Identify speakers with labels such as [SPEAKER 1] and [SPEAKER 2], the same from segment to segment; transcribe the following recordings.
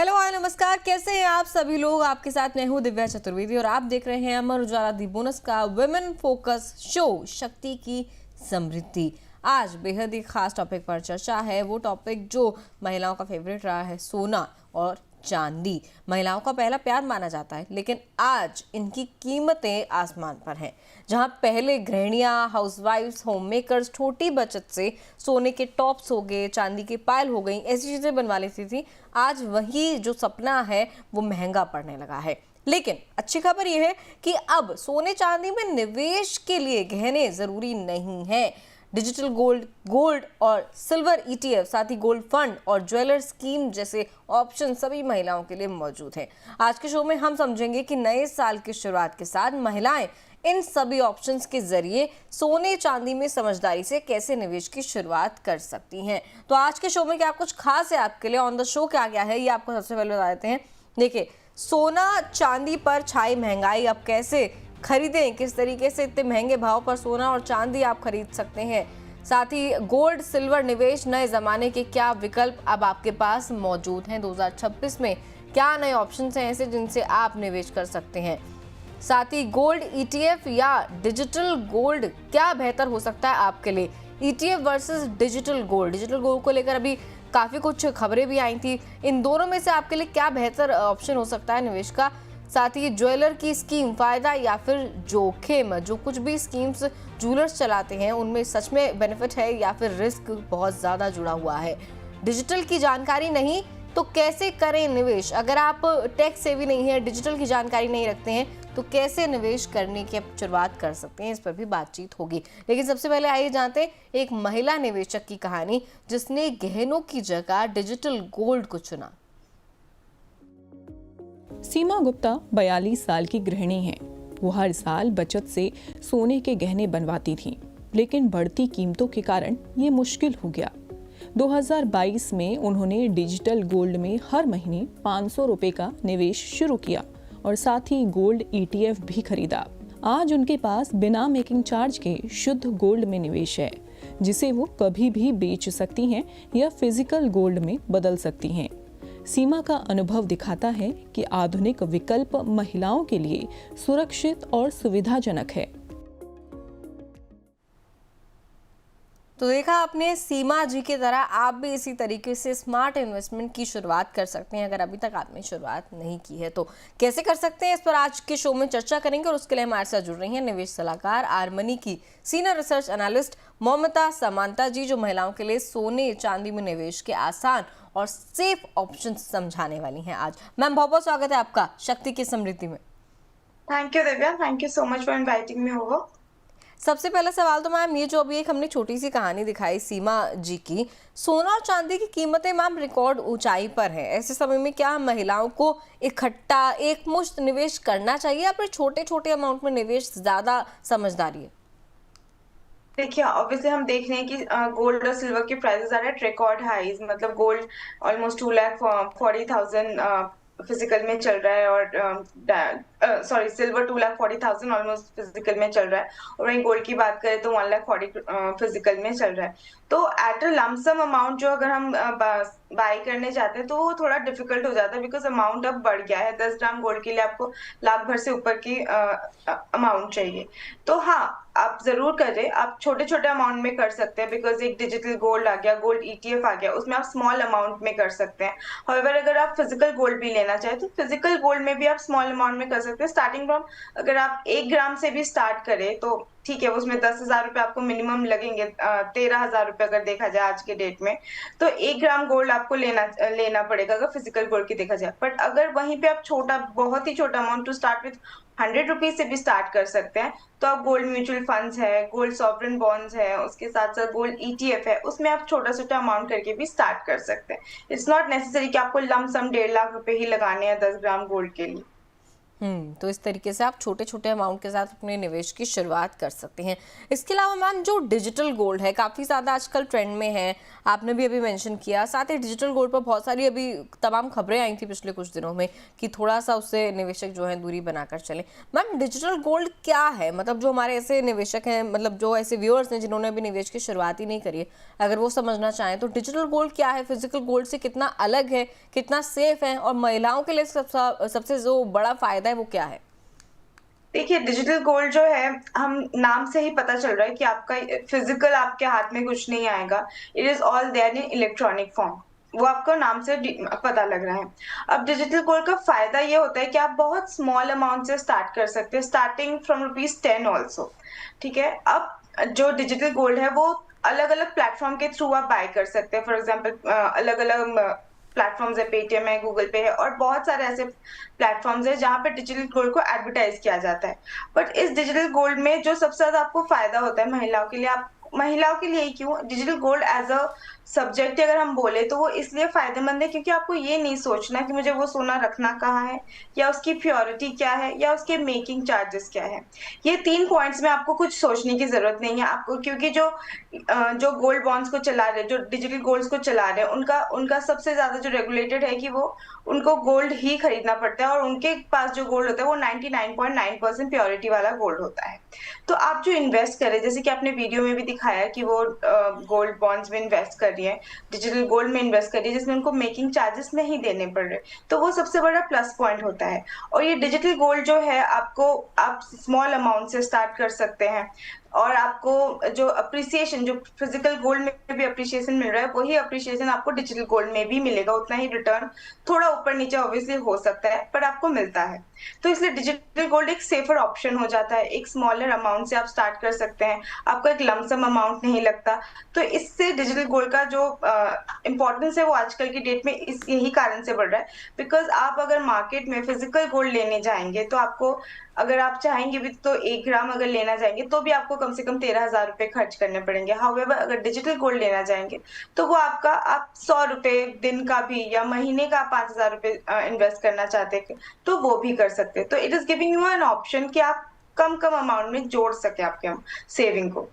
[SPEAKER 1] Hello hi नमस्कार, कैसे हैं आप सभी लोग। आपके साथ मैं हूं दिव्या चतुर्वेदी और आप देख रहे हैं अमर उजाला दी बोनस का वुमेन फोकस शो शक्ति की समृद्धि। आज बेहद ही खास टॉपिक पर चर्चा है, वो टॉपिक जो महिलाओं का फेवरेट रहा है, सोना और चांदी। महिलाओं का पहला प्यार माना जाता है, लेकिन आज इनकी कीमतें आसमान पर हैं। जहां पहले गृहिणियां, हाउसवाइफ्स, होम मेकर्स छोटी बचत से सोने के टॉप्स हो गए, चांदी के पायल हो गई, ऐसी चीजें बनवा लेती थी। आज वही जो सपना है वो महंगा पड़ने लगा है। लेकिन अच्छी खबर यह है कि अब सोने चांदी में निवेश के लिए गहने जरूरी नहीं है। डिजिटल गोल्ड और सिल्वर ईटीएफ, साथ ही गोल्ड फंड और ज्वेलर स्कीम जैसे ऑप्शन सभी महिलाओं के लिए मौजूद हैं। आज के शो में हम समझेंगे कि नए साल की शुरुआत के साथ महिलाएं इन सभी ऑप्शंस के जरिए सोने चांदी में समझदारी से कैसे निवेश की शुरुआत कर सकती हैं। तो आज के शो में क्या कुछ खास है आपके लिए, ऑन द शो क्या क्या है, ये आपको सबसे पहले बता देते हैं। देखिए, सोना चांदी पर छाई महंगाई, अब कैसे खरीदें, किस तरीके से इतने महंगे भाव पर सोना और चांदी आप खरीद सकते हैं। साथ ही गोल्ड सिल्वर निवेश, नए जमाने के क्या विकल्प अब आपके पास मौजूद हैं। 2026 में क्या नए ऑप्शंस हैं ऐसे जिनसे आप निवेश कर सकते हैं। साथ ही गोल्ड ईटीएफ या डिजिटल गोल्ड, क्या बेहतर हो सकता है आपके लिए। ईटीएफ वर्सेस डिजिटल गोल्ड को लेकर अभी काफी कुछ खबरें भी आई थी। इन दोनों में से आपके लिए क्या बेहतर ऑप्शन हो सकता है निवेश का। साथ ही ज्वेलर की स्कीम, फायदा या फिर जोखिम, जो कुछ भी स्कीम्स ज्वेलर्स चलाते हैं उनमें सच में बेनिफिट है या फिर रिस्क बहुत ज़्यादा जुड़ा हुआ है। डिजिटल की जानकारी नहीं तो कैसे करें निवेश। अगर आप टेक सेवी नहीं है, डिजिटल की जानकारी नहीं रखते हैं, तो कैसे निवेश करने की शुरुआत कर सकते हैं, इस पर भी बातचीत होगी। लेकिन सबसे पहले आइए जानते हैं एक महिला निवेशक की कहानी जिसने गहनों की जगह डिजिटल गोल्ड को चुना।
[SPEAKER 2] सीमा गुप्ता 42 साल की गृहिणी हैं। वो हर साल बचत से सोने के गहने बनवाती थीं, लेकिन बढ़ती कीमतों के कारण ये मुश्किल हो गया। 2022 में उन्होंने डिजिटल गोल्ड में हर महीने 500 रुपए का निवेश शुरू किया और साथ ही गोल्ड ईटीएफ भी खरीदा। आज उनके पास बिना मेकिंग चार्ज के शुद्ध गोल्ड में निवेश है, जिसे वो कभी भी बेच सकती हैं या फिजिकल गोल्ड में बदल सकती हैं। सीमा का अनुभव दिखाता है कि आधुनिक विकल्प महिलाओं के लिए सुरक्षित और सुविधाजनक है।
[SPEAKER 1] तो देखा आपने, सीमा जी की तरह आप भी इसी तरीके से स्मार्ट इन्वेस्टमेंट की शुरुआत कर सकते हैं। अगर अभी तक आपने शुरुआत नहीं की है तो कैसे कर सकते हैं, इस पर आज के शो में चर्चा करेंगे। और उसके लिए हमारे साथ जुड़ रही हैं निवेश सलाहकार आर्मनी की सीनियर रिसर्च एनालिस्ट ममता समांता जी, जो महिलाओं के लिए सोने चांदी में निवेश के आसान और सेफ ऑप्शन समझाने वाली हैं। आज मैम बहुत बहुत स्वागत है आपका शक्ति की समृद्धि में।
[SPEAKER 3] Thank you Divya, thank you so much for inviting me over.
[SPEAKER 1] सबसे पहला सवाल तो मैम ये, जो अभी एक हमने छोटी सी कहानी दिखाई सीमा जी की, सोना और चांदी की कीमतें मैम रिकॉर्ड ऊंचाई पर है। ऐसे समय में क्या महिलाओं को इकट्ठा एक मुश्त निवेश करना चाहिए या फिर छोटे छोटे अमाउंट में निवेश ज्यादा समझदारी है?
[SPEAKER 3] देखिए, ऑब्वियसली हम देख रहे हैं कि गोल्ड और सिल्वर के prices are at record highs. मतलब गोल्ड ऑलमोस्ट 2,40,000 फिजिकल में चल रहा है और सॉरी सिल्वर 2,40,000 ऑलमोस्ट फिजिकल में चल रहा है। और वहीं गोल्ड की बात करें तो 1,40,000 फिजिकल में चल रहा है। तो एट अ लमसम अमाउंट जो अगर हम बाय करने जाते हैं तो वो थोड़ा डिफिकल्ट हो जाता है, बिकॉज अमाउंट अब बढ़ गया है। 10 ग्राम गोल्ड के लिए आपको लाख भर से ऊपर की अमाउंट चाहिए। तो हाँ, आप जरूर करें। आप छोटे छोटे अमाउंट में कर सकते हैं, बिकॉज एक डिजिटल गोल्ड आ गया, गोल्ड ईटीएफ आ गया, उसमें आप स्मॉल अमाउंट में कर सकते हैं। हाउएवर अगर आप फिजिकल गोल्ड भी लेना चाहें तो फिजिकल गोल्ड में भी आप स्मॉल अमाउंट में कर सकते हैं। स्टार्टिंग फ्रॉम अगर आप 1 ग्राम से भी स्टार्ट करें तो ठीक है, उसमें 10,000 रुपए आपको मिनिमम लगेंगे। 13,000 रुपए अगर देखा जाए आज के डेट में, तो 1 ग्राम गोल्ड आपको लेना पड़ेगा अगर फिजिकल गोल्ड की देखा जाए। बट अगर वहीं पे आप बहुत ही छोटा amount to start with 100 rupees से भी स्टार्ट कर सकते हैं, तो आप गोल्ड म्यूचुअल फंड्स है, गोल्ड सॉवरेन बॉन्ड्स है, उसके साथ साथ गोल्ड ईटीएफ है, उसमें आप छोटा छोटा अमाउंट करके भी स्टार्ट कर सकते हैं। इट्स नॉट नेसेसरी कि आपको लम सम 1.5 लाख रुपए ही लगाने हैं 10 ग्राम गोल्ड के लिए।
[SPEAKER 1] तो इस तरीके से आप छोटे छोटे अमाउंट के साथ अपने निवेश की शुरुआत कर सकते हैं। इसके अलावा मैम जो डिजिटल गोल्ड है काफ़ी ज़्यादा आजकल ट्रेंड में है, आपने भी अभी मेंशन किया, साथ ही डिजिटल गोल्ड पर बहुत सारी अभी तमाम खबरें आई थी पिछले कुछ दिनों में कि थोड़ा सा उससे निवेशक जो है दूरी बनाकर चले। मैम डिजिटल गोल्ड क्या है, मतलब जो हमारे ऐसे निवेशक हैं, मतलब जो ऐसे व्यूअर्स हैं जिन्होंने अभी निवेश की शुरुआत ही नहीं करी है, अगर वो समझना चाहें तो डिजिटल गोल्ड क्या है, फिजिकल गोल्ड से कितना अलग है, कितना सेफ है, और महिलाओं के लिए सबसे जो बड़ा फायदा है वो क्या है?
[SPEAKER 3] देखिए, डिजिटल गोल्ड जो है, हम नाम से ही पता चल रहा है कि आपका फिजिकल आपके हाथ में कुछ नहीं आएगा। It is all there in electronic form. वो आपको नाम से पता लग रहा है। अब डिजिटल गोल्ड का फायदा ये होता है कि आप बहुत स्मॉल अमाउंट से स्टार्ट कर सकते हैं, स्टार्टिंग फ्रॉम ₹10 ऑल्सो। ठीक है। अब जो डिजिटल गोल्ड है वो अलग अलग प्लेटफॉर्म के थ्रू आप बाय कर सकते हैं। फॉर एग्जाम्पल अलग अलग प्लेटफॉर्म्स है, पेटीएम है, गूगल पे है, और बहुत सारे ऐसे प्लेटफॉर्म्स है जहाँ पे डिजिटल गोल्ड को एडवर्टाइज किया जाता है। बट इस डिजिटल गोल्ड में जो सबसे ज्यादा आपको फायदा होता है महिलाओं के लिए, आप महिलाओं के लिए ही क्यों, digital gold as a subject अगर हम बोले तो वो इसलिए फायदेमंद है क्योंकि आपको ये नहीं सोचना कि मुझे वो सोना रखना कहाँ है, या उसकी प्योरिटी क्या है, या उसके मेकिंग चार्जेस क्या है। ये 3 पॉइंट्स में आपको कुछ सोचने की जरूरत नहीं है आपको, क्योंकि जो गोल्ड बॉन्ड्स को चला रहे, जो डिजिटल गोल्ड्स को चला रहे हैं, उनका उनका सबसे ज्यादा जो रेगुलेटेड है कि वो उनको गोल्ड ही खरीदना पड़ता है, और उनके पास जो गोल्ड होता है वो 99.9% प्योरिटी वाला गोल्ड होता है। तो आप जो इन्वेस्ट करें, जैसे कि आपने वीडियो में भी दिखाया कि वो गोल्ड बॉन्ड्स में इन्वेस्ट कर रही है, डिजिटल गोल्ड में इन्वेस्ट कर रही है, जिसमें उनको मेकिंग चार्जेस नहीं देने पड़ रहे, तो वो सबसे बड़ा प्लस पॉइंट होता है। और ये डिजिटल गोल्ड जो है, आप स्मॉल अमाउंट से स्टार्ट कर सकते हैं, और आपको जो अप्रिसिएशन, जो फिजिकल गोल्ड में भी अप्रिसिएशन मिल रहा है, वही अप्रिसिएशन आपको डिजिटल गोल्ड में भी मिलेगा। उतना ही रिटर्न थोड़ा ऊपर नीचे ऑब्वियसली हो सकता है, पर आपको मिलता है। तो इसलिए डिजिटल गोल्ड एक सेफर ऑप्शन हो जाता है। एक स्मॉलर अमाउंट से आप स्टार्ट कर सकते हैं, आपको एक लमसम अमाउंट नहीं लगता। तो इससे डिजिटल गोल्ड का जो इम्पोर्टेंस है वो आजकल की डेट में यही कारण से बढ़ रहा है। बिकॉज आप अगर मार्केट में फिजिकल गोल्ड लेने जाएंगे तो आपको, अगर आप चाहेंगे भी तो 1 ग्राम अगर लेना चाहेंगे तो भी आपको कम से कम 13,000 रुपए खर्च करने पड़ेंगे। हाउएवर अगर डिजिटल गोल्ड लेना चाहेंगे तो वो आप 100 रुपए दिन का भी, या महीने का 5,000 रुपए इन्वेस्ट करना चाहते हैं तो वो भी कर सकते हैं। तो it is giving you an option कि आप कम अमाउंट में जोड़ सके आपके सेविंग को।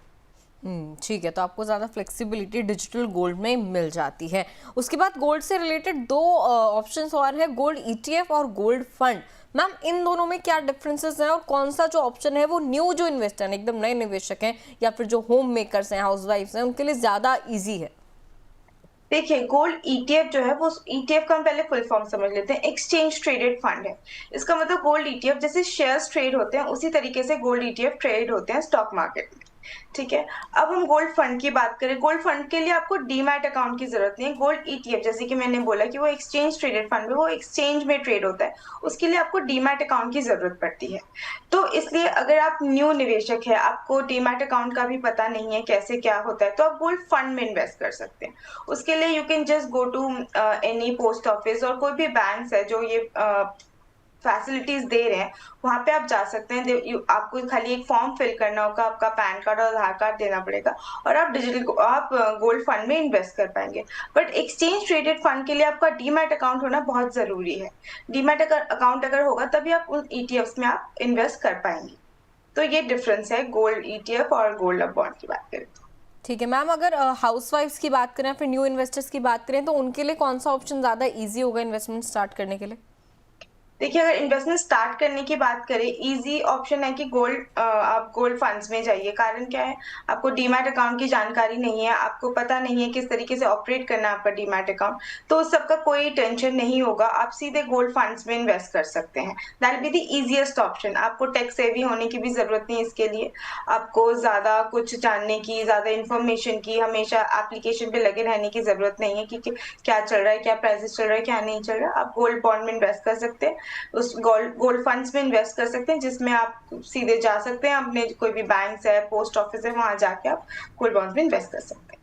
[SPEAKER 1] ठीक है, तो आपको ज़्यादा फ्लेक्सिबिलिटी डिजिटल गोल्ड में मिल जाती है। उसके बाद गोल्ड से रिलेटेड 2 ऑप्शंस और है, गोल्ड ईटीएफ और गोल्ड फंड। मैम इन दोनों में क्या डिफरेंसेस हैं, और कौन सा जो ऑप्शन है वो न्यू जो इन्वेस्टर हैं, एकदम नए निवेशक हैं, या फिर जो होम मेकर्स हैं, हाउसवाइफ्स हैं, उनके लिए ज़्यादा ईजी है?
[SPEAKER 3] देखिए, गोल्ड ईटीएफ जो है, वो ईटीएफ का हम पहले फुल फॉर्म समझ लेते हैं। एक्सचेंज ट्रेडेड फंड है। इसका मतलब गोल्ड ईटीएफ जैसे शेयर्स ट्रेड होते हैं उसी तरीके से गोल्ड ईटीएफ ट्रेड होते हैं स्टॉक मार्केट में। ठीक है। अब हम गोल्ड फंड की बात करें, गोल्ड फंड के लिए आपको डीमैट अकाउंट की जरूरत नहीं है। गोल्ड ईटीएफ जैसे कि मैंने बोला कि वो एक्सचेंज ट्रेडेड फंड है, वो एक्सचेंज में ट्रेड होता है, उसके लिए आपको डीमैट अकाउंट की जरूरत पड़ती है। तो इसलिए अगर आप न्यू निवेशक है, आपको डीमैट अकाउंट का भी पता नहीं है कैसे क्या होता है, तो आप गोल्ड फंड में इन्वेस्ट कर सकते हैं। उसके लिए you can just go to any post office, और कोई भी बैंक है जो ये फैसिलिटीज दे रहे हैं, वहां पे आप जा सकते हैं। आपको खाली एक फॉर्म फिल करना होगा, आपका पैन कार्ड और आधार कार्ड देना पड़ेगा, और आप गोल्ड फंड में इन्वेस्ट कर पाएंगे। बट एक्सचेंज ट्रेडेड फंड के लिए आपका डीमैट अकाउंट होना बहुत जरूरी है। डीमैट अकाउंट अगर होगा तभी आप उन ईटीएफ्स में आप इन्वेस्ट कर पाएंगे। तो ये डिफरेंस है गोल्ड ईटीएफ और गोल्ड बॉन्ड की बात करें।
[SPEAKER 1] ठीक है मैम, अगर हाउसवाइफ्स की बात करें, फिर न्यू इन्वेस्टर्स की बात करें, तो उनके लिए कौन सा ऑप्शन ज़्यादा ईजी होगा इन्वेस्टमेंट स्टार्ट करने के लिए?
[SPEAKER 3] देखिए, अगर इन्वेस्टमेंट स्टार्ट करने की बात करें, इजी ऑप्शन है कि आप गोल्ड फंड्स में जाइए। कारण क्या है, आपको डीमैट अकाउंट की जानकारी नहीं है, आपको पता नहीं है किस तरीके से ऑपरेट करना है आपका डीमैट अकाउंट, तो उस सबका कोई टेंशन नहीं होगा। आप सीधे गोल्ड फंड्स में इन्वेस्ट कर सकते हैं। That be the easiest option. आपको टेक सेवी होने की भी जरूरत नहीं है इसके लिए, आपको ज्यादा कुछ जानने की, ज्यादा इन्फॉर्मेशन की, हमेशा एप्लीकेशन पे लगे रहने की जरूरत नहीं है कि क्या चल रहा है, क्या प्राइसेस चल रहा है, क्या नहीं चल रहा। आप गोल्ड बॉन्ड में इन्वेस्ट कर सकते हैं, उस गोल्ड फंड्स में इन्वेस्ट कर सकते हैं, जिसमें आप सीधे जा सकते हैं, अपने कोई भी बैंक है, पोस्ट ऑफिस है, वहां जाके आप गोल्ड बॉन्ड्स में इन्वेस्ट कर सकते हैं।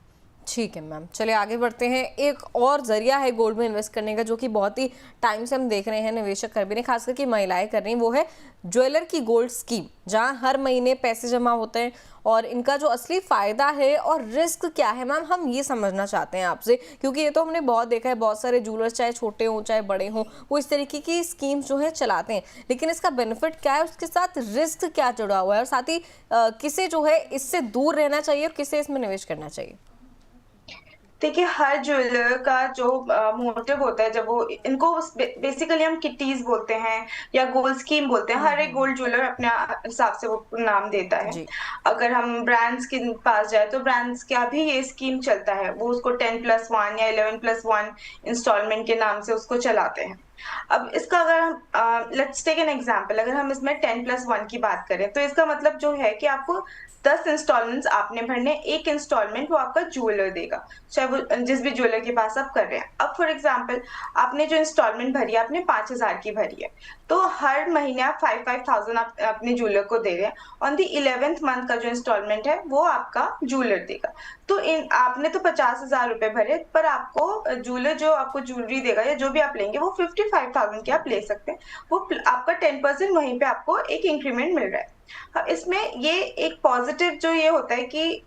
[SPEAKER 1] ठीक है मैम, चलिए आगे बढ़ते हैं। एक और जरिया है गोल्ड में इन्वेस्ट करने का जो कि बहुत ही टाइम से हम देख रहे हैं निवेशक कर भी रहे हैं, खासकर कि महिलाएं कर रही हैं, वो है ज्वेलर की गोल्ड स्कीम, जहां हर महीने पैसे जमा होते हैं। और इनका जो असली फायदा है और रिस्क क्या है मैम, हम ये समझना चाहते हैं आपसे, क्योंकि ये तो हमने बहुत देखा है, बहुत सारे ज्वेलर्स चाहे छोटे हों चाहे बड़े हों, वो इस तरीके की स्कीम्स जो है चलाते हैं। लेकिन इसका बेनिफिट क्या है, उसके साथ रिस्क क्या जुड़ा हुआ है, और साथ ही किसे जो है इससे दूर रहना चाहिए और किसे इसमें निवेश करना चाहिए?
[SPEAKER 3] देखिए, हर ज्वेलर का जो मोटिव होता है, जब वो इनको बेसिकली हम किटीज बोलते हैं या गोल्ड स्कीम बोलते हैं, हर एक गोल्ड ज्वेलर अपने हिसाब से वो नाम देता है।
[SPEAKER 1] जी।
[SPEAKER 3] अगर हम ब्रांड्स के पास जाए तो ब्रांड्स का भी ये स्कीम चलता है, वो उसको 10+1 या 11+1 इंस्टॉलमेंट के नाम से उसको चलाते हैं। अब इसका अगर हम लेट्स टेक एन एग्जांपल, अगर हम इसमें 10+1 की बात करें तो इसका मतलब जो है कि आपको 10 इंस्टॉलमेंट्स आपने भरने, एक इंस्टॉलमेंट वो आपका ज्वेलर देगा, चाहे वो जिस भी ज्वेलर के पास आप कर रहे हैं। अब फॉर एग्जांपल आपने जो इंस्टॉलमेंट भरी है, आपने 5,000 की भरी है, तो हर महीने आप 5,000 आप अपने ज्वेलर को दे रहे हैं। ऑन द 11th मंथ का जो इंस्टॉलमेंट है वो आपका ज्वेलर देगा। तो आपने तो 50,000 रुपए भरे, पर आपको ज्वेलर जो आपको ज्वेलरी देगा या जो भी आप लेंगे वो 55,000 की आप ले सकते हैं। वो आपका 10% वहीं पे आपको एक इंक्रीमेंट मिल रहा है। इसमें ये एक पॉजिटिव जो ये होता है कि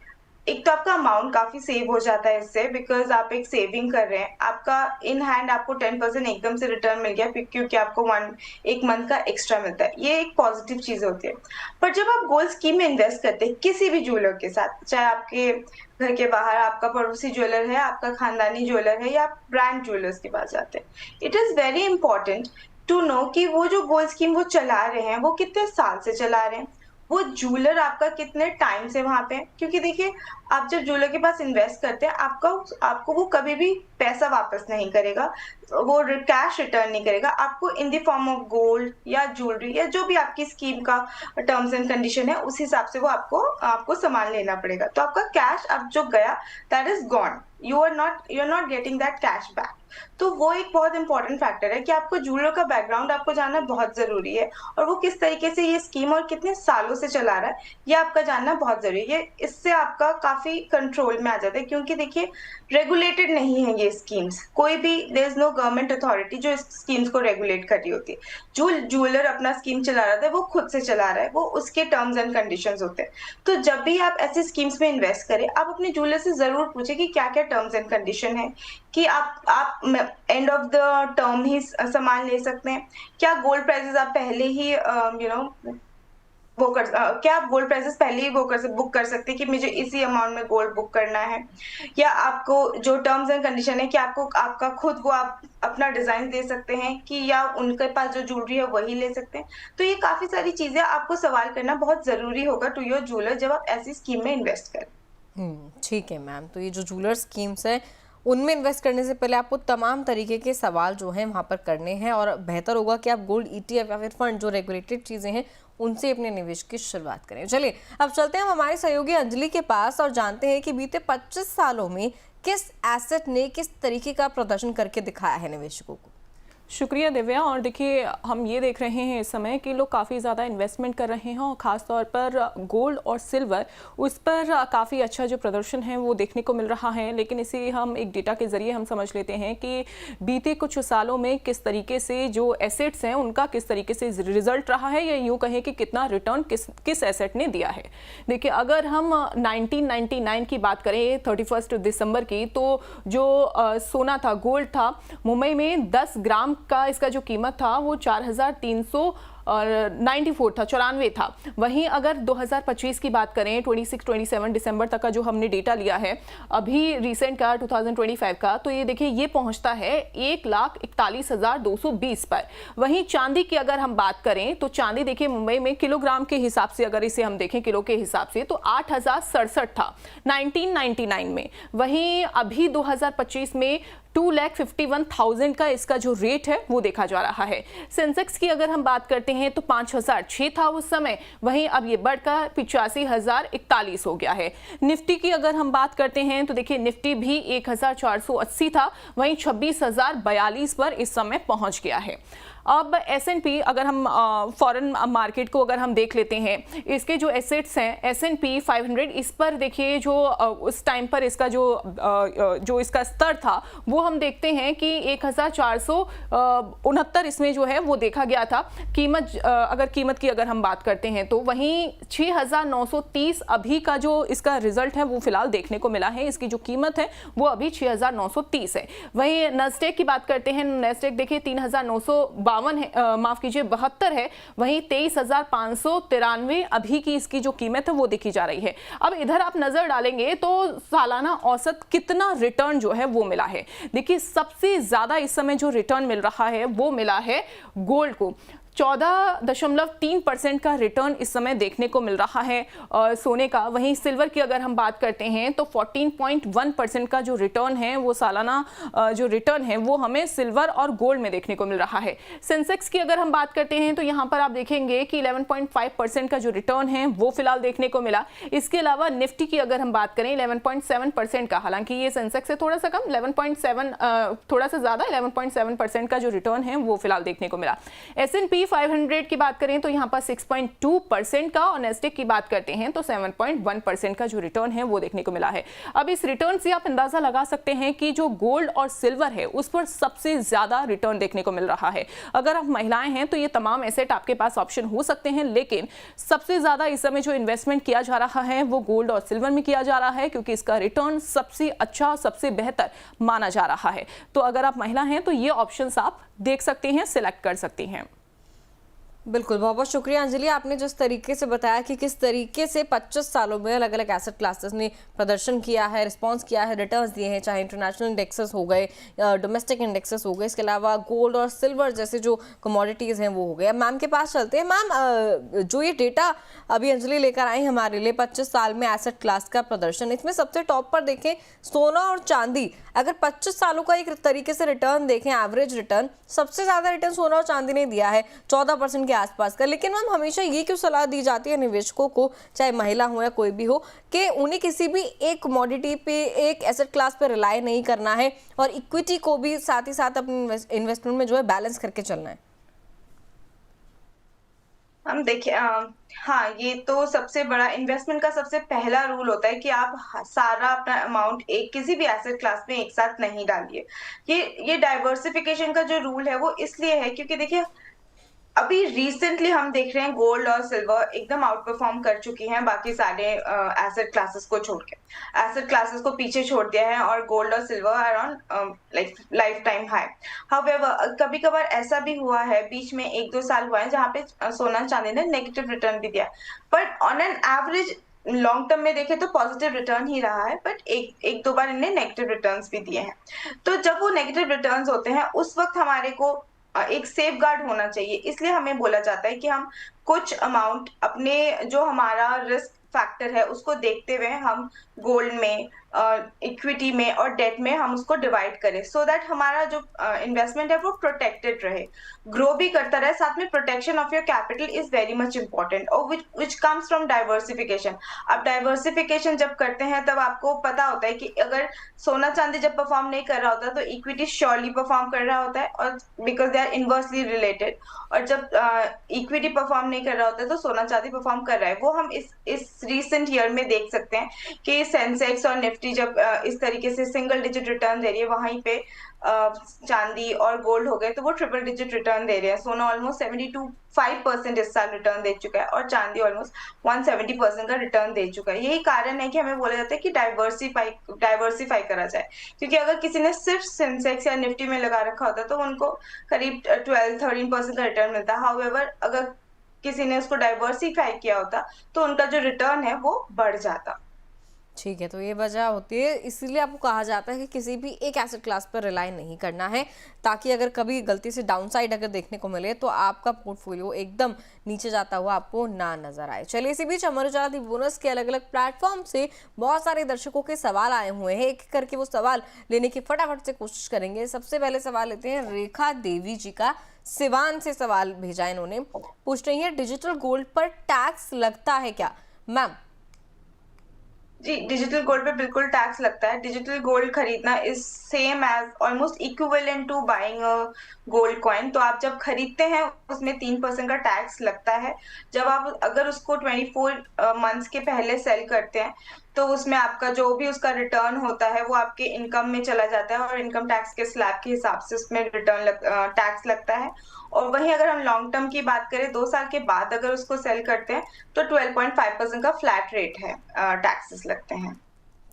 [SPEAKER 3] एक तो आपका अमाउंट काफी सेव हो जाता है इससे, बिकॉज आप एक सेविंग कर रहे हैं, आपका इन हैंड आपको 10% एकदम से रिटर्न मिल गया क्योंकि आपको एक मंथ का एक्स्ट्रा मिलता है। ये एक पॉजिटिव चीज होती है। पर जब आप गोल्ड स्कीम में इन्वेस्ट करते हैं किसी भी ज्वेलर के साथ, चाहे आपके घर के बाहर आपका पड़ोसी ज्वेलर है, आपका खानदानी ज्वेलर है, या आप ब्रांड ज्वेलर्स के पास जाते हैं, it is very important to know कि वो जो गोल्ड स्कीम वो चला रहे हैं वो कितने साल से चला रहे हैं, वो ज्वेलर आपका कितने टाइम से वहां पे है। क्योंकि देखिए, आप जब ज्वेलर के पास इन्वेस्ट करते हैं, आपको वो कभी भी पैसा वापस नहीं करेगा, वो कैश रिटर्न नहीं करेगा, आपको in the form of gold या ज्वेलरी या जो भी आपकी स्कीम का टर्म्स एंड कंडीशन है उस हिसाब से वो आपको सामान लेना पड़ेगा। तो आपका कैश अब जो गया that is gone, you are not getting that cash back. तो वो एक बहुत इंपॉर्टेंट फैक्टर है कि आपको ज्वेलर का बैकग्राउंड आपको जानना बहुत जरूरी है, और वो किस तरीके से ये स्कीम और कितने सालों से चला रहा है ये आपका जानना बहुत जरूरी है। इससे आपका काफी कंट्रोल में आ जाता है, क्योंकि देखिए रेगुलेटेड नहीं है ये स्कीम्स, कोई भी there is no government authority जो इस स्कीम्स को रेगुलेट कर रही होती है। जो ज्वेलर अपना स्कीम चला रहा था वो खुद से चला रहा है, वो उसके टर्म्स एंड कंडीशंस होते हैं। तो जब भी आप ऐसे स्कीम्स में इन्वेस्ट करें, आप अपने ज्वेलर से जरूर पूछे कि क्या क्या टर्म्स एंड कंडीशन है, कि आप एंड ऑफ द टर्म ही सामान ले सकते हैं, क्या गोल्ड प्राइसेस आप पहले ही क्या आप गोल्ड प्राइसेस पहले ही बुक कर सकते हैं कि मुझे इसी अमाउंट में गोल्ड बुक करना है, या आपको जो टर्म्स एंड कंडीशन है कि आपको आपका खुद को आप अपना डिजाइन दे सकते हैं, कि या उनके पास जो ज्वेलरी है वही ले सकते हैं। तो ये काफी सारी चीजें आपको सवाल करना बहुत जरूरी होगा टू योर ज्वेलर जब आप ऐसी स्कीम में इन्वेस्ट करें।
[SPEAKER 1] ठीक है मैम, तो ये जो ज्वेलर स्कीम्स है उनमें इन्वेस्ट करने से पहले आपको तमाम तरीके के सवाल जो हैं वहाँ पर करने हैं, और बेहतर होगा कि आप गोल्ड ETF या फिर फंड जो रेगुलेटेड चीज़ें हैं उनसे अपने निवेश की शुरुआत करें। चलिए अब चलते हैं हम हमारे सहयोगी अंजलि के पास और जानते हैं कि बीते 25 सालों में किस एसेट ने किस तरीके का प्रदर्शन करके दिखाया है निवेशकों को।
[SPEAKER 2] शुक्रिया दिव्या। और देखिए, हम ये देख रहे हैं इस समय कि लोग काफ़ी ज़्यादा इन्वेस्टमेंट कर रहे हैं, और ख़ास तौर पर गोल्ड और सिल्वर, उस पर काफ़ी अच्छा जो प्रदर्शन है वो देखने को मिल रहा है। लेकिन इसी हम एक डेटा के ज़रिए हम समझ लेते हैं कि बीते कुछ सालों में किस तरीके से जो एसेट्स हैं उनका किस तरीके से रिजल्ट रहा है, या यूँ कहें कि कितना रिटर्न किस एसेट ने दिया है। देखिए, अगर हम 1999 की बात करें 31 दिसंबर की, तो जो सोना था, गोल्ड था, मुंबई में 10 ग्राम का इसका जो कीमत था वो 4,394 था, 94 था। वहीं अगर 2025 की बात करें, 26-27 दिसंबर तक का जो हमने डेटा लिया है अभी रिसेंट का 2025 का, तो ये देखिए ये पहुंचता है 1,41,220 पर। वहीं चांदी की अगर हम बात करें तो चांदी देखिए मुंबई में किलोग्राम के हिसाब से अगर इसे हम देखें किलो के हिसाब से तो 8,067 था 1999 में। वहीं अभी 2025 में 2,51,000 का इसका जो रेट है वो देखा जा रहा है। सेंसेक्स की अगर हम बात करते हैं तो 5,006 था उस समय, वहीं अब ये बढ़कर 85,041 हो गया है। निफ्टी की अगर हम बात करते हैं तो देखिए निफ्टी भी 1,480 था, वहीं 26,042 पर इस समय पहुंच गया है। अब S&P अगर हम फॉरेन मार्केट को अगर हम देख लेते हैं, इसके जो एसेट्स हैं S&P 500, इस पर देखिए जो उस टाइम पर इसका जो इसका स्तर था वो हम देखते हैं कि 1469 इसमें जो है वो देखा गया था। कीमत की अगर हम बात करते हैं तो वहीं 6930 अभी का जो इसका रिजल्ट है वो फिलहाल देखने को मिला है। इसकी जो कीमत है वो अभी 6930 है। वहीं नेस्डेक की बात करते हैं, नेस्डेक देखिए 3952 है, माफ कीजिए 72 है। वहीं 23593 अभी की इसकी जो कीमत है वो देखी जा रही है। अब इधर आप नजर डालेंगे तो सालाना औसत कितना रिटर्न जो है वो मिला है। देखिए सबसे ज्यादा इस समय जो रिटर्न मिल रहा है वो मिला है गोल्ड को। 14.3% का रिटर्न इस समय देखने को मिल रहा है सोने का। वहीं सिल्वर की अगर हम बात करते हैं तो 14.1% का जो रिटर्न है वो सालाना जो रिटर्न है वो हमें सिल्वर और गोल्ड में देखने को मिल रहा है। सेंसेक्स की अगर हम बात करते हैं तो यहाँ पर आप देखेंगे कि 11.5% का जो रिटर्न है वो फिलहाल देखने को मिला। इसके अलावा निफ्टी की अगर हम बात करें 11.7% का, हालांकि ये सेंसेक्स से थोड़ा सा कम 11.7 थोड़ा सा ज्यादा 11.7% का जो रिटर्न है वो फिलहाल देखने को मिला। S&P 500 की बात करें तो यहाँ पर 6.2% का और नेस्डेक की बात करते हैं तो 7.1% का जो रिटर्न है वो देखने को मिला है। अब इस रिटर्न से आप अंदाजा लगा सकते हैं कि जो गोल्ड और सिल्वर है उस पर सबसे ज्यादा रिटर्न देखने को मिल रहा है। अगर आप महिलाएं हैं तो ये तमाम एसेट आपके पास ऑप्शन हो सकते हैं, लेकिन सबसे ज्यादा इस समय जो इन्वेस्टमेंट किया जा रहा है वो गोल्ड और सिल्वर में किया जा रहा है, क्योंकि इसका रिटर्न सबसे अच्छा, सबसे बेहतर माना जा रहा है। तो अगर आप महिला हैं तो ये ऑप्शंस आप देख सकते हैं, सिलेक्ट कर सकती हैं।
[SPEAKER 1] बिल्कुल, बहुत बहुत शुक्रिया अंजलि, आपने जिस तरीके से बताया कि किस तरीके से 25 सालों में अलग अलग एसेट क्लासेस ने प्रदर्शन किया है, रिस्पांस किया है, रिटर्न्स दिए हैं, चाहे इंटरनेशनल इंडेक्सेस हो गए, डोमेस्टिक इंडेक्सेस हो गए, इसके अलावा गोल्ड और सिल्वर जैसे जो कमोडिटीज़ हैं वो हो गए। अब मैम के पास चलते हैं। मैम, जो ये डेटा अभी अंजलि लेकर आई हमारे लिए 25 साल में एसेट क्लास का प्रदर्शन, इसमें सबसे टॉप पर देखें सोना और चांदी। अगर 25 सालों का एक तरीके से रिटर्न देखें, एवरेज रिटर्न, सबसे ज़्यादा रिटर्न सोना और चांदी ने दिया है 14% के आसपास का। लेकिन मैम हमेशा ये क्यों सलाह दी जाती है निवेशकों को, चाहे महिला हो या कोई भी हो, कि उन्हें किसी भी एक कमोडिटी पे, एक एसेट क्लास पे रिलाई नहीं करना है और इक्विटी को भी साथ ही साथ अपने इन्वेस्टमेंट में जो है बैलेंस करके चलना है?
[SPEAKER 3] हम देखिए, हाँ, ये तो सबसे बड़ा इन्वेस्टमेंट का सबसे पहला रूल होता है कि आप सारा अपना अमाउंट एक किसी भी एसेट क्लास में एक साथ नहीं डालिए। ये डाइवर्सिफिकेशन का जो रूल है वो इसलिए है क्योंकि देखिए अभी रिसेंटली हम देख रहे हैं गोल्ड और सिल्वर एकदम आउट परफॉर्म कर चुकी हैं बाकी सारे एसेट क्लासेस को छोड़ के। एसेट क्लासेस को पीछे छोड़ दिया है और गोल्ड और silver are on like lifetime high. However कभी कभार ऐसा भी हुआ है, बीच में 1-2 साल हुआ है जहाँ पे सोना चांदी ने नेगेटिव रिटर्न भी दिया, but on an average long term में देखे तो पॉजिटिव रिटर्न ही रहा है, बट एक दो बार इन्हें नेगेटिव रिटर्न्स भी दिए हैं। तो जब वो नेगेटिव रिटर्न्स होते हैं उस वक्त हमारे को एक सेफ गार्ड होना चाहिए। इसलिए हमें बोला जाता है कि हम कुछ अमाउंट अपने जो हमारा रिस्क फैक्टर है उसको देखते हुए हम गोल्ड में, इक्विटी में और डेट में हम उसको डिवाइड करें, सो दैट हमारा जो इन्वेस्टमेंट है वो प्रोटेक्टेड रहे, ग्रो भी करता रहे। साथ में protection of your capital is very much important और विच कम्स फ्रॉम डाइवर्सिफिकेशन। अब डाइवर्सिफिकेशन जब करते हैं तब आपको पता होता है कि अगर सोना चांदी जब परफॉर्म नहीं कर रहा होता तो इक्विटी श्योरली परफॉर्म कर रहा होता है, और because they are inversely related. और जब इक्विटी परफॉर्म नहीं कर रहा होता है तो सोना चांदी परफॉर्म कर रहा है। वो हम इस रिसेंट ईयर में देख सकते हैं कि सेंसेक्स और निफ्टी जब इस तरीके से सिंगल डिजिट रिटर्न दे रही है, वहीं पे चांदी और गोल्ड हो गए तो वो ट्रिपल डिजिट रिटर्न दे रहे हैं। सोना ऑलमोस्ट 72.5% इस साल रिटर्न दे चुका है और चांदी ऑलमोस्ट 170% का रिटर्न दे चुका है। यही कारण है कि हमें बोला जाता है कि डाइवर्सिफाई करा जाए, क्योंकि अगर किसी ने सिर्फ सेंसेक्स या निफ्टी में लगा रखा होता तो उनको करीब 12-13% का रिटर्न मिलता। हाउएवर अगर किसी ने उसको डाइवर्सिफाई किया होता तो उनका जो रिटर्न है वो बढ़ जाता।
[SPEAKER 1] ठीक है, तो ये वजह होती है, इसीलिए आपको कहा जाता है कि किसी भी एक एसेट क्लास पर रिलाई नहीं करना है, ताकि अगर कभी गलती से डाउनसाइड अगर देखने को मिले तो आपका पोर्टफोलियो एकदम नीचे जाता हुआ आपको ना नजर आए। चलिए, इसी बीच अमर उजाला दी बोनस के अलग अलग प्लेटफॉर्म से बहुत सारे दर्शकों के सवाल आए हुए हैं, एक करके वो सवाल लेने की फटाफट से कोशिश करेंगे। सबसे पहले सवाल लेते हैं रेखा देवी जी का, सिवान से सवाल भेजा इन्होंने। पूछ रही है डिजिटल गोल्ड पर टैक्स लगता है क्या? मैम
[SPEAKER 3] जी, डिजिटल गोल्ड पे बिल्कुल टैक्स लगता है। डिजिटल गोल्ड खरीदना is same as almost equivalent to buying a gold coin. तो आप जब खरीदते हैं उसमें 3% का टैक्स लगता है। जब आप अगर उसको 24 मंथ्स के पहले सेल करते हैं तो उसमें आपका जो भी उसका रिटर्न होता है वो आपके इनकम में चला जाता है और इनकम टैक्स के स्लैब के हिसाब से उसमें टैक्स लगता है। और वहीं अगर हम लॉन्ग टर्म की बात करें 2 साल के बाद अगर उसको सेल करते हैं तो 12.5% का फ्लैट रेट है, टैक्सेस लगते हैं।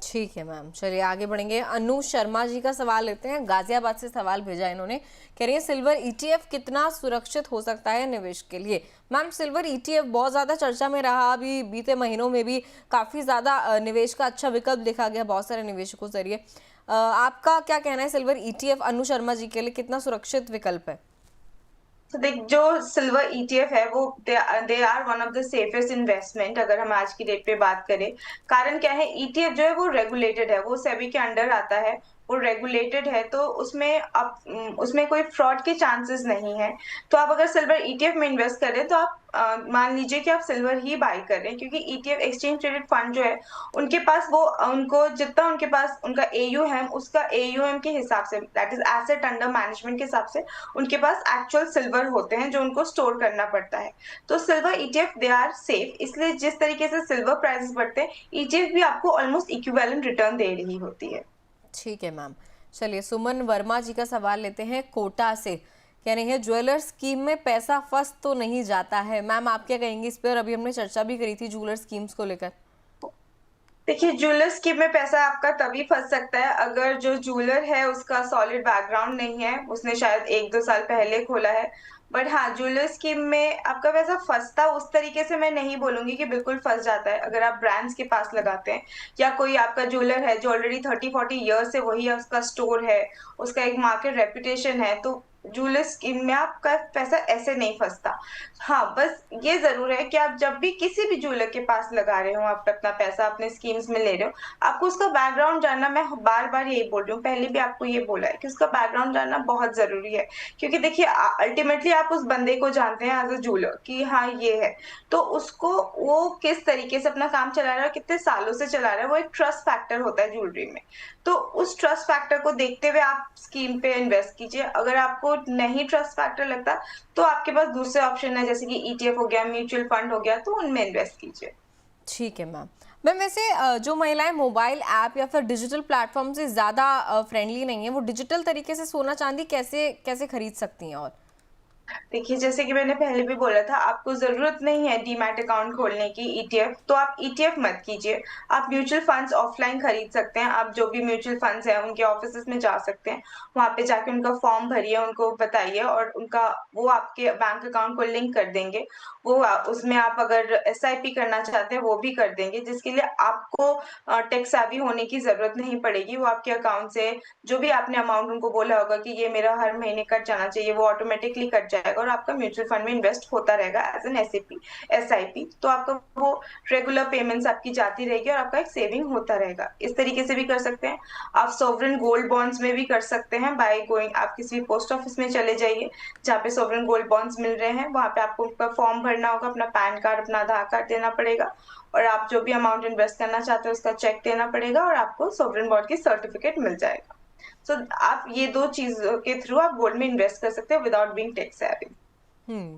[SPEAKER 1] ठीक है मैम, चलिए आगे बढ़ेंगे। अनु शर्मा जी का सवाल लेते हैं, गाजियाबाद से सवाल भेजा है इन्होंने। कह रही है सिल्वर ईटीएफ कितना सुरक्षित हो सकता है निवेश के लिए। मैम, सिल्वर ईटीएफ बहुत ज़्यादा चर्चा में रहा, अभी बीते महीनों में भी काफ़ी ज़्यादा निवेश का अच्छा विकल्प देखा गया बहुत सारे निवेशकों के जरिए। आपका क्या कहना है, सिल्वर ईटीएफ अनु शर्मा जी के लिए कितना सुरक्षित विकल्प है?
[SPEAKER 3] तो देख, जो सिल्वर ईटीएफ है वो they are one of the safest investment अगर हम आज की डेट पे बात करें। कारण क्या है, ईटीएफ जो है वो रेगुलेटेड है, वो सेबी के अंडर आता है, वो रेगुलेटेड है, तो उसमें आप उसमें कोई फ्रॉड के चांसेस नहीं है। तो आप अगर सिल्वर ईटीएफ में इन्वेस्ट कर रहे हैं तो आप मान लीजिए कि आप सिल्वर ही बाय कर रहे हैं, क्योंकि ईटीएफ एक्सचेंज ट्रेडेड फंड जो है उनके पास वो उनको जितना उनके पास उनका एयूएम उसका एयूएम के हिसाब से, that is asset under management के हिसाब से उनके पास एक्चुअल सिल्वर होते हैं जो उनको स्टोर करना पड़ता है। तो silver ETF they are safe, इसलिए जिस तरीके से सिल्वर प्राइसेस बढ़ते हैं ईटीएफ भी आपको ऑलमोस्ट इक्विवेलेंट रिटर्न दे रही होती है।
[SPEAKER 1] ठीक है मैम, चलिए सुमन वर्मा जी का सवाल लेते हैं कोटा से। कह रहे हैं ज्वेलर स्कीम में पैसा फंस तो नहीं जाता है। मैम, आप क्या कहेंगी इस पर? अभी हमने चर्चा भी करी थी ज्वेलर स्कीम्स को लेकर।
[SPEAKER 3] देखिए, ज्वेलर स्कीम में पैसा आपका तभी फंस सकता है अगर जो ज्वेलर है उसका सॉलिड बैकग्राउंड नहीं है, उसने शायद 1-2 साल पहले खोला है। बट हाँ, ज्वेलर स्कीम में आपका पैसा फंसता उस तरीके से मैं नहीं बोलूंगी कि बिल्कुल फंस जाता है। अगर आप ब्रांड्स के पास लगाते हैं या कोई आपका ज्वेलर है जो ऑलरेडी 30-40 ईयर्स से वही उसका स्टोर है, उसका एक मार्केट रेपुटेशन है, तो ज्वेलर स्कीम में आपका पैसा ऐसे नहीं फंसता। हाँ, बस ये ज़रूर है कि आप जब भी किसी भी ज्वेलर के पास लगा रहे हो, आप अपना पैसा अपने स्कीम्स में ले रहे हो, आपको उसका बैकग्राउंड जानना, मैं बार-बार यही बोल रही हूँ, पहले भी आपको ये बोला है कि उसका बैकग्राउंड जानना बहुत ज़रूरी है। क्योंकि देखिए अल्टीमेटली आप उस बंदे को जानते हैं एज़ अ ज्वेलर कि हाँ, ये है। तो उसको वो किस तरीके से अपना काम चला रहा है और कितने सालों से चला रहा है, वो एक ट्रस्ट फैक्टर होता है ज्वेलरी में। तो उस ट्रस्ट फैक्टर को देखते हुए आप स्कीम पे इन्वेस्ट कीजिए। अगर आपको नहीं ट्रस्ट फैक्टर लगता तो आपके पास दूसरे ऑप्शन है, जैसे कि ईटीएफ हो गया, म्यूचुअल फंड हो गया, तो उनमें इन्वेस्ट कीजिए।
[SPEAKER 1] ठीक है मैम। मैम, वैसे जो महिलाएं मोबाइल ऐप या फिर डिजिटल प्लेटफॉर्म से ज़्यादा फ्रेंडली नहीं है, वो डिजिटल तरीके से सोना चांदी कैसे कैसे खरीद सकती हैं? और
[SPEAKER 3] देखिए, जैसे कि मैंने पहले भी बोला था, आपको ज़रूरत नहीं है डीमैट अकाउंट खोलने की ईटीएफ, तो आप ईटीएफ मत कीजिए। आप म्यूचुअल फंड्स ऑफलाइन खरीद सकते हैं। आप जो भी म्यूचुअल फंड्स हैं, उनके ऑफिसेज़ में जा सकते हैं। वहाँ पे जाके उनका फॉर्म भरिए, उनको बताइए और उनका वो आपके बैंक अकाउंट को लिंक कर देंगे। वो उसमें आप अगर एसआईपी करना चाहते हैं, वो भी कर देंगे, जिसके लिए आपको टेक सेवी होने की ज़रूरत नहीं पड़ेगी। वो आपके अकाउंट से जो भी आपने अमाउंट उनको बोला होगा कि ये मेरा हर महीने कट जाना चाहिए, वो ऑटोमेटिकली कट जाएगा और आपका म्यूचुअल फंड में इन्वेस्ट होता रहेगा एज एन एसआईपी। तो आपका वो रेगुलर पेमेंट्स आपकी जाती रहेगी और आपका एक सेविंग होता रहेगा। इस तरीके से भी कर सकते हैं। आप सोवरेन गोल्ड बॉन्ड्स में भी कर सकते हैं बाय गोइंग, आप किसी पोस्ट ऑफिस में चले जाइए जहाँ पे सोवरेन गोल्ड बॉन्ड्स मिल रहे हैं, वहाँ पे आपको उनका फॉर्म भरना होगा, अपना पैन कार्ड, अपना आधार कार्ड देना पड़ेगा और आप जो भी अमाउंट इन्वेस्ट करना चाहते हो उसका चेक देना पड़ेगा और आपको सोवरेन बॉन्ड की सर्टिफिकेट मिल जाएगा। सो आप ये 2 चीज़ों के थ्रू आप गोल्ड में इन्वेस्ट कर सकते हो विदाउट बीइंग टेक सेवी।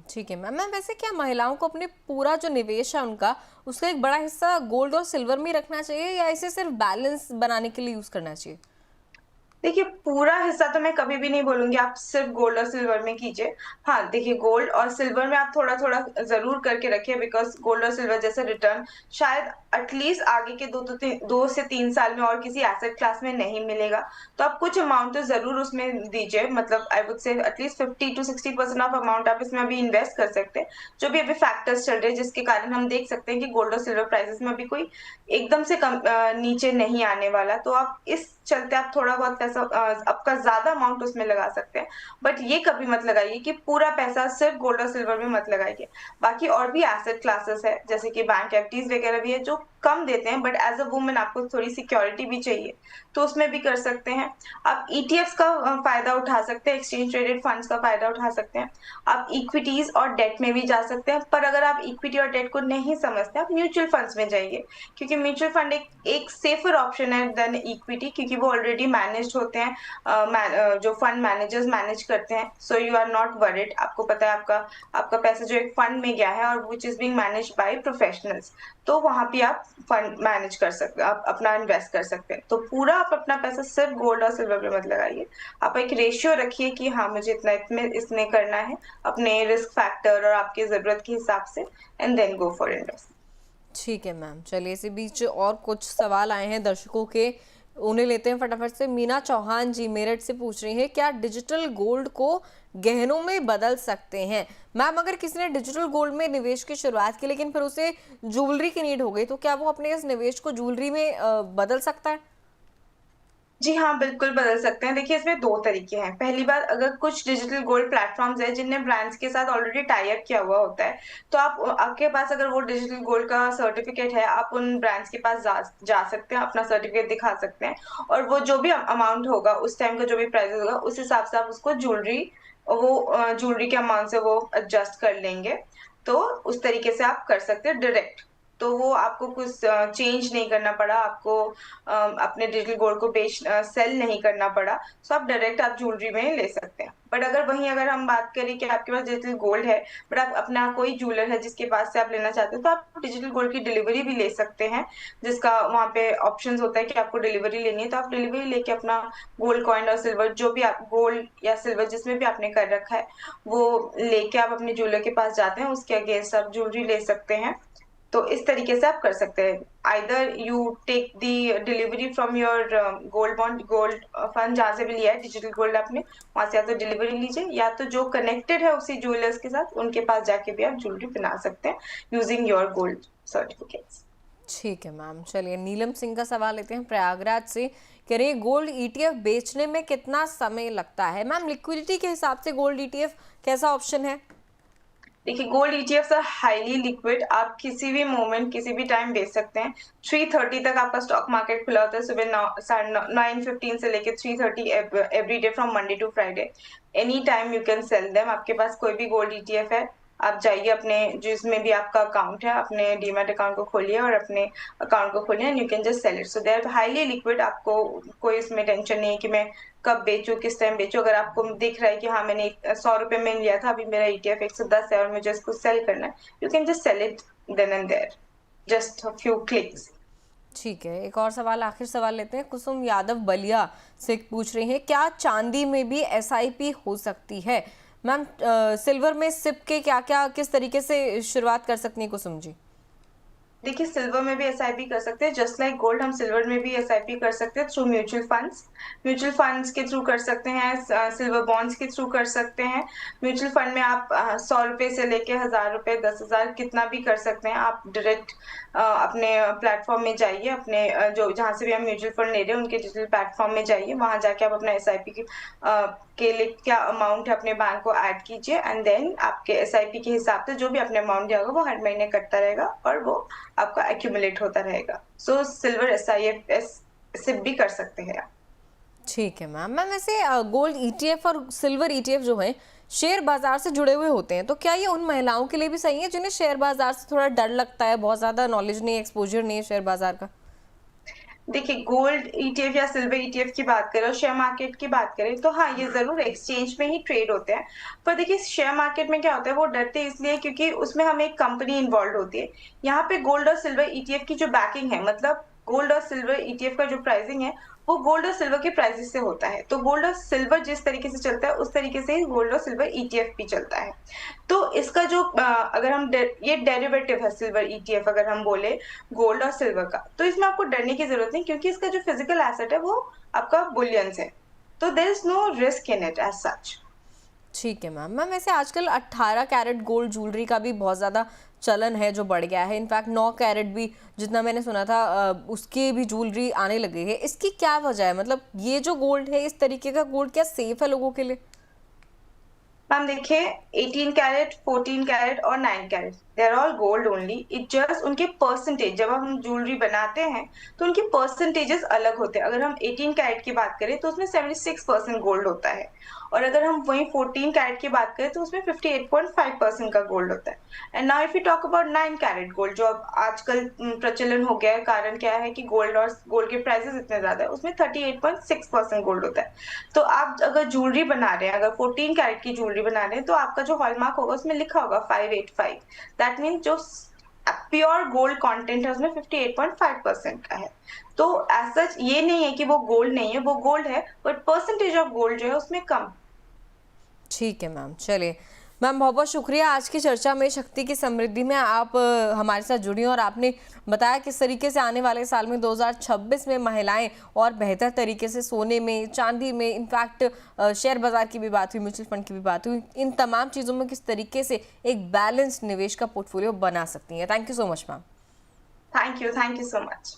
[SPEAKER 1] ठीक है मैम। मैम, वैसे क्या महिलाओं को अपने पूरा जो निवेश है उनका, उसका एक बड़ा हिस्सा गोल्ड और सिल्वर में ही रखना चाहिए या इसे सिर्फ बैलेंस बनाने के लिए यूज करना चाहिए?
[SPEAKER 3] देखिए, पूरा हिस्सा तो मैं कभी भी नहीं बोलूँगी आप सिर्फ़ गोल्ड और सिल्वर में कीजिए। हाँ, देखिए, गोल्ड और सिल्वर में आप थोड़ा-थोड़ा ज़रूर करके रखिए, बिकॉज़ गोल्ड और सिल्वर जैसा रिटर्न शायद एटलीस्ट आगे के 2 से 3 साल में और किसी एसेट क्लास में नहीं मिलेगा। तो आप कुछ अमाउंट तो ज़रूर उसमें दीजिए, मतलब I would say at least 50 to 60% of amount आप इसमें अभी इन्वेस्ट कर सकते हैं। जो भी अभी फैक्टर्स चल रहे हैं जिसके कारण हम देख सकते हैं कि गोल्ड और सिल्वर प्राइसेज़ में अभी कोई एकदम से नीचे नहीं आने वाला। तो आप इस चलते आप थोड़ा बहुत पैसा आपका ज़्यादा अमाउंट उसमें लगा सकते हैं। बट ये कभी मत लगाइए कि पूरा पैसा सिर्फ़ गोल्ड और सिल्वर में मत लगाइए। बाकी और भी एसेट क्लासेस है, जैसे कि बैंक एफडीज़ वगैरह भी है, जो कम देते हैं, बट एज अ वुमेन आपको थोड़ी सिक्योरिटी भी चाहिए, तो उसमें भी कर सकते हैं। आप ईटीएफ्स का फायदा उठा सकते हैं, एक्सचेंज ट्रेडेड फंड्स का फायदा उठा सकते हैं। आप इक्विटीज और डेट में भी जा सकते हैं, पर अगर आप इक्विटी और डेट को नहीं समझते, आप म्यूचुअल फंड्स में जाइए, क्योंकि म्यूचुअल फंड एक सेफर ऑप्शन है देन इक्विटी, क्योंकि वो ऑलरेडी मैनेज्ड होते हैं, जो फंड मैनेजर्स मैनेज करते हैं। So you are not worried, आपको पता है आपका पैसा जो एक फंड में गया है और which is being managed by professionals, तो वहां पे आप फंड मैनेज कर सकते हैं, आप अपना इन्वेस्ट कर सकते हैं। तो पूरा आप अपना पैसा सिर्फ गोल्ड और सिल्वर पे मत लगाइए, आप एक रेशियो रखिए कि हाँ मुझे इतना इसमें करना है, अपने रिस्क फैक्टर और आपकी जरूरत के हिसाब से, and then go for invest.
[SPEAKER 1] ठीक है मैम, चलिए इसी बीच और कुछ सवाल आए हैं दर्शकों के, उन्हें लेते हैं फटाफट से। मीना चौहान जी मेरठ से पूछ रही हैं, क्या डिजिटल गोल्ड को गहनों में बदल सकते हैं? मैम, अगर किसी ने डिजिटल गोल्ड में निवेश की शुरुआत की लेकिन फिर उसे ज्वेलरी की नीड हो गई, तो क्या वो अपने इस निवेश को ज्वेलरी में बदल सकता है?
[SPEAKER 3] जी हाँ, बिल्कुल बदल सकते हैं। देखिए, इसमें 2 तरीके हैं। पहली बात, अगर कुछ डिजिटल गोल्ड प्लेटफ़ॉर्म्स हैं जिनने ब्रांड्स के साथ ऑलरेडी टाई अप किया हुआ होता है, तो आपके पास अगर वो डिजिटल गोल्ड का सर्टिफ़िकेट है, आप उन ब्रांड्स के पास जा जा सकते हैं, अपना सर्टिफ़िकेट दिखा सकते हैं, और वो जो भी अमाउंट होगा, उस टाइम का जो भी प्राइस होगा, उस हिसाब से आप उसको ज्वेलरी के अमाउंट से वो एडजस्ट कर लेंगे। तो उस तरीके से आप कर सकते हैं डायरेक्ट। तो वो आपको कुछ चेंज नहीं करना पड़ा, आपको अपने डिजिटल गोल्ड को सेल नहीं करना पड़ा, सो आप डायरेक्ट आप ज्वेलरी में ले सकते हैं। बट अगर हम बात करें कि आपके पास डिजिटल गोल्ड है, बट आप अपना कोई ज्वेलर है जिसके पास से आप लेना चाहते हो, तो आप डिजिटल गोल्ड की डिलीवरी भी ले सकते हैं, जिसका वहाँ पे ऑप्शंस होता है कि आपको डिलीवरी लेनी है, तो आप डिलीवरी लेके अपना गोल्ड कॉइन और सिल्वर, जो भी आप गोल्ड या सिल्वर जिसमें भी आपने कर रखा है, वो लेके आप अपने ज्वेलर के पास जाते हैं, उसके अगेंस्ट आप ज्वेलरी ले सकते हैं। तो इस तरीके से आप कर सकते हैं। Either you take the delivery from your gold fund, जहाँ से भी लिया है डिजिटल गोल्ड आपने, वहां से या तो डिलीवरी लीजिए, या तो जो कनेक्टेड है उसी ज्वेलर्स के साथ, उनके पास जाके भी आप ज्वेलरी बना सकते हैं यूजिंग योर गोल्ड सर्टिफिकेट्स।
[SPEAKER 1] ठीक है मैम, चलिए नीलम सिंह का सवाल लेते हैं प्रयागराज से। कह रही है, गोल्ड ईटीएफ बेचने में कितना समय लगता है? मैम, लिक्विडिटी के हिसाब से गोल्ड ईटीएफ कैसा ऑप्शन है?
[SPEAKER 3] देखिए, gold ETFs are highly liquid, आप किसी भी मोमेंट किसी भी टाइम बेच सकते हैं। 3:30 तक आपका स्टॉक मार्केट खुला होता है, सुबह 9:15 से लेके 3:30 every day from Monday to Friday. Any time you can sell them. आपके पास कोई भी गोल्ड ईटीएफ है, आप जाइए अपने जिसमें भी आपका अकाउंट है, अपने डीमैट अकाउंट को खोलिए और अपने अकाउंट को खोलिए, and you can just sell it. So they are highly liquid, आपको कोई इसमें टेंशन नहीं है कि मैं कब बेचूं, किस टाइम बेचूं। अगर आपको दिख रहा है कि हाँ मैंने 100 रुपए में लिया था, अभी मेरा ईटीएफ 110 है और मुझे इसको सेल करना है, you can just sell it then and there, just a few clicks.
[SPEAKER 1] ठीक है, एक और सवाल, आखिर सवाल लेते हैं। कुसुम यादव बलिया से पूछ रही हैं, क्या चांदी में भी एसआईपी हो सकती है? मैम, सिल्वर में सिप के क्या क्या किस तरीके से शुरुआत कर सकती हैं कुसुम जी?
[SPEAKER 3] देखिए, सिल्वर में भी एसआईपी कर सकते हैं, जस्ट लाइक गोल्ड हम सिल्वर में भी एसआईपी कर सकते हैं थ्रू म्यूचुअल फंड्स के थ्रू कर सकते हैं, सिल्वर बॉन्ड्स के थ्रू कर सकते हैं। म्यूचुअल फंड में आप 100 रुपए से लेके 1000 रुपए, 10,000 कितना भी कर सकते हैं। आप डायरेक्ट अपने प्लेटफॉर्म में जाइए, अपने जो जहाँ से भी हम म्यूचुअल फंड ले रहे हैं उनके डिजिटल प्लेटफॉर्म में जाइए, वहां जाके आप अपना एसआईपी के लिए क्या अमाउंट है अपने बैंक को ऐड कीजिए, एंड देन आपके एसआईपी के हिसाब से जो भी आपने अमाउंट दिया होगा वो हर महीने कटता रहेगा और वो आपका एक्यूमुलेट होता रहेगा। सो सिल्वर एसआईएफ सिप भी कर सकते हैं आप।
[SPEAKER 1] ठीक है मैम। मैम, वैसे गोल्ड ईटीएफ और सिल्वर ईटीएफ जो है शेयर बाजार से जुड़े हुए होते हैं, तो क्या ये उन महिलाओं के लिए भी सही है जिन्हें शेयर बाजार से थोड़ा डर लगता है, बहुत ज्यादा नॉलेज नहीं है, एक्सपोजर नहीं है शेयर बाजार का?
[SPEAKER 3] देखिए, गोल्ड ईटीएफ या सिल्वर ईटीएफ की बात करें और शेयर मार्केट की बात करें, तो हाँ, ये जरूर एक्सचेंज में ही ट्रेड होते हैं। पर देखिए, शेयर मार्केट में क्या होता है, वो डरते इसलिए क्योंकि उसमें हमें एक कंपनी इन्वॉल्व होती है। यहाँ पे गोल्ड और सिल्वर ईटीएफ की जो बैकिंग है, मतलब गोल्ड और सिल्वर ईटीएफ का जो प्राइसिंग है, वो गोल्ड और सिल्वर के प्राइसेस से होता है। तो गोल्ड और सिल्वर जिस तरीके से चलता है, उस तरीके से ही गोल्ड और सिल्वर ईटीएफ भी चलता है। तो इसका जो अगर हम ये डेरिवेटिव है सिल्वर ईटीएफ, अगर हम बोले गोल्ड और सिल्वर का, तो इसमें आपको डरने की जरूरत नहीं, क्योंकि इसका जो फिजिकल एसेट है वो आपका बुलियंस है, तो there is no risk in it as such.
[SPEAKER 1] ठीक है मैम। मैम, वैसे आजकल 18 कैरेट गोल्ड ज्वेलरी का भी बहुत ज़्यादा चलन है जो बढ़ गया है। इनफैक्ट 9 कैरेट भी, जितना मैंने सुना था, उसकी भी ज्वेलरी आने लगी है। इसकी क्या वजह है? मतलब ये जो गोल्ड है, इस तरीके का गोल्ड क्या सेफ है लोगों के लिए?
[SPEAKER 3] मैम देखिए, 18 कैरेट, 14 कैरेट और 9 carat, they are all gold only. It just उनके परसेंटेज, जब हम ज्वेलरी बनाते हैं तो उनके परसेंटेजेस अलग होते हैं। अगर हम 18 कैरेट की बात करें तो उसमें 76% गोल्ड होता है, और अगर हम वही 14 कैरेट की बात करें तो उसमें 58.5% का गोल्ड होता है। And now if you talk about 9 carat gold, जो अब आजकल प्रचलन हो गया है, कारण क्या है कि गोल्ड के प्राइसेस इतने ज्यादा है, उसमें 38.6% गोल्ड होता है। तो आप अगर ज्वेलरी बना रहे हैं, अगर 14 कैरेट की ज्वेलरी बना रहे हैं, तो आपका जो हॉलमार्क होगा उसमें लिखा होगा 585। दैट मीन जो प्योर गोल्ड कंटेंट है उसमें 58.5% का है। तो एज सच ये नहीं है कि वो गोल्ड नहीं है, वो गोल्ड है, बट परसेंटेज ऑफ गोल्ड जो है उसमें कम।
[SPEAKER 1] ठीक है मैम, चलिए मैम, बहुत बहुत शुक्रिया। आज की चर्चा में शक्ति की समृद्धि में आप हमारे साथ जुड़ी और आपने बताया किस तरीके से आने वाले साल में 2026 में महिलाएं और बेहतर तरीके से सोने में, चांदी में, इनफैक्ट शेयर बाजार की भी बात हुई, म्यूचुअल फंड की भी बात हुई, इन तमाम चीज़ों में किस तरीके से एक बैलेंस्ड निवेश का पोर्टफोलियो बना सकती हैं। Thank you so much ma'am.
[SPEAKER 3] Thank you so much.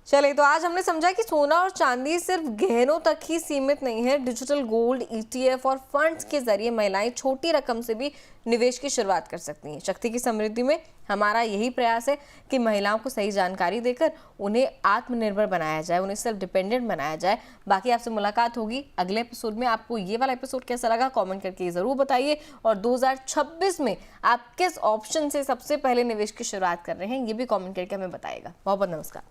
[SPEAKER 1] चलिए, तो आज हमने समझा कि सोना और चांदी सिर्फ गहनों तक ही सीमित नहीं है। डिजिटल गोल्ड, ETF और फंड्स के जरिए महिलाएं छोटी रकम से भी निवेश की शुरुआत कर सकती हैं। शक्ति की समृद्धि में हमारा यही प्रयास है कि महिलाओं को सही जानकारी देकर उन्हें आत्मनिर्भर बनाया जाए, उन्हें सेल्फ डिपेंडेंट बनाया जाए। बाकी आपसे मुलाकात होगी अगले एपिसोड में। आपको ये वाला एपिसोड कैसा लगा कमेंट करके ज़रूर बताइए, और 2026 में आप किस ऑप्शन से सबसे पहले निवेश की शुरुआत कर रहे हैं ये भी कमेंट करके हमें बताइएगा। बहुत बहुत नमस्कार।